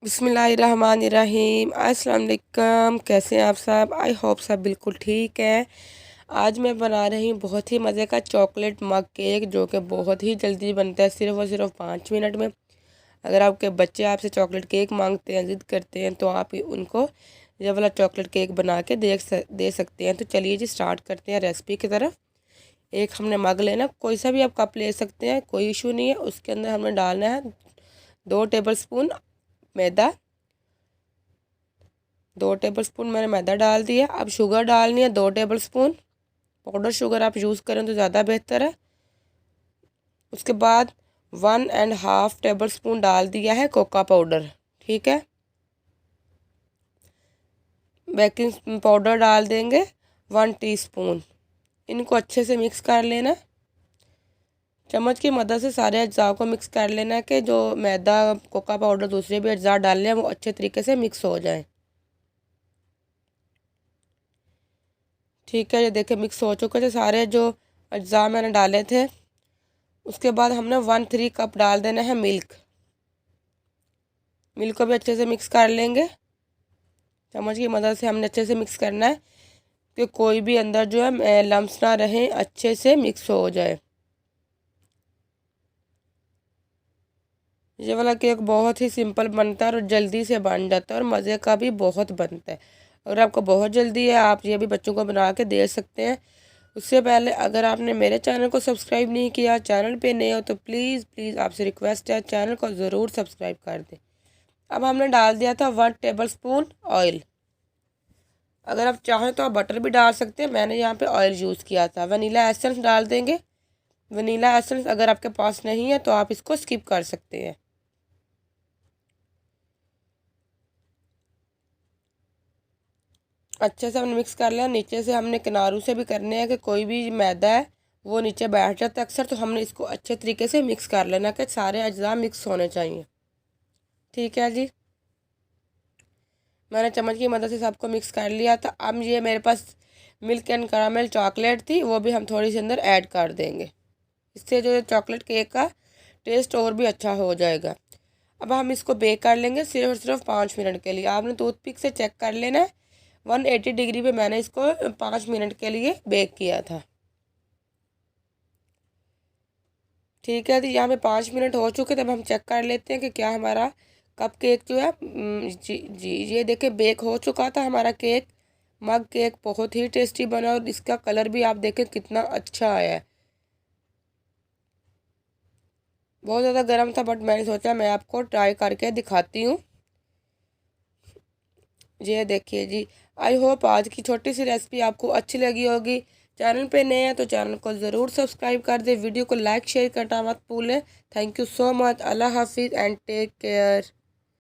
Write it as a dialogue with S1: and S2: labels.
S1: बिस्मिल्लाहिर्रहमानिर्रहीम। अस्सलाम वालेकुम। कैसे हैं आप सब? आई होप सब बिल्कुल ठीक है। आज मैं बना रही हूँ बहुत ही मज़े का चॉकलेट मग केक, जो कि बहुत ही जल्दी बनता है, सिर्फ़ और सिर्फ 5 मिनट में। अगर आपके बच्चे आपसे चॉकलेट केक मांगते हैं, ज़िद करते हैं, तो आप उनको ये वाला चॉकलेट केक बना के दे सकते हैं। तो चलिए जी, स्टार्ट करते हैं रेसिपी की तरफ। एक हमने मग लेना, कोई सा भी आप कप ले सकते हैं, कोई इशू नहीं है। उसके अंदर हमने डालना है 2 टेबल स्पून मैदा। 2 टेबल स्पून मैंने मैदा डाल दिया। अब शुगर डालनी है 2 टेबल स्पून। पाउडर शुगर आप यूज़ करें तो ज़्यादा बेहतर है। उसके बाद 1.5 टेबल स्पून डाल दिया है कोका पाउडर। ठीक है। बेकिंग पाउडर डाल देंगे 1 टीस्पून। इनको अच्छे से मिक्स कर लेना। चम्मच की मदद से सारे अज्जा को मिक्स कर लेना कि जो मैदा, कोका पाउडर, दूसरे भी अज्जा डालने हैं वो अच्छे तरीके से मिक्स हो जाए। ठीक है, ये देखिए मिक्स हो चुके थे सारे जो अज्जा मैंने डाले थे। उसके बाद हमने 1/3 कप डाल देना है मिल्क। मिल्क को भी अच्छे से मिक्स कर लेंगे। चम्मच की मदद से हमने अच्छे से मिक्स करना है कि कोई भी अंदर जो है लम्स ना रहे, अच्छे से मिक्स हो जाए। ये वाला केक बहुत ही सिंपल बनता है और जल्दी से बन जाता है और मज़े का भी बहुत बनता है। अगर आपको बहुत जल्दी है, आप ये भी बच्चों को बना के दे सकते हैं। उससे पहले अगर आपने मेरे चैनल को सब्सक्राइब नहीं किया, चैनल पे नए हो, तो प्लीज़ प्लीज़ आपसे रिक्वेस्ट है, चैनल को ज़रूर सब्सक्राइब कर दें। अब हमने डाल दिया था 1 टेबल स्पून ऑयल। अगर आप चाहें तो आप बटर भी डाल सकते हैं, मैंने यहाँ पे ऑयल यूज़ किया था। वनीला एसेंस डाल देंगे। वनीला एसेंस अगर आपके पास नहीं है तो आप इसको स्किप कर सकते हैं। अच्छे से हमने मिक्स कर लिया। नीचे से हमने किनारों से भी करने हैं कि कोई भी मैदा है वो नीचे बैठ जाता है अक्सर, तो हमने इसको अच्छे तरीके से मिक्स कर लेना कि सारे अज्जा मिक्स होने चाहिए। ठीक है जी, मैंने चम्मच की मदद से सबको मिक्स कर लिया था। अब ये मेरे पास मिल्क एंड कैरामल चॉकलेट थी, वो भी हम थोड़ी सी अंदर ऐड कर देंगे। इससे जो चॉकलेट केक का टेस्ट और भी अच्छा हो जाएगा। अब हम इसको बेक कर लेंगे सिर्फ और सिर्फ 5 मिनट के लिए। आपने टूथपिक से चेक कर लेना है। 180 डिग्री पे मैंने इसको 5 मिनट के लिए बेक किया था। ठीक है, तो यहाँ पे 5 मिनट हो चुके, तब हम चेक कर लेते हैं कि क्या हमारा कप केक जो है जी जी ये देखिए बेक हो चुका था हमारा केक। मग केक बहुत ही टेस्टी बना और इसका कलर भी आप देखें कितना अच्छा आया है। बहुत ज़्यादा गर्म था, बट मैंने सोचा मैं आपको ट्राई करके दिखाती हूँ। ये देखिए जी। आई होप आज की छोटी सी रेसिपी आपको अच्छी लगी होगी। चैनल पे नए हैं तो चैनल को ज़रूर सब्सक्राइब कर दें। वीडियो को लाइक शेयर करना मत भूलें। Thank you so much. अल्लाह हाफिज़ एंड टेक केयर।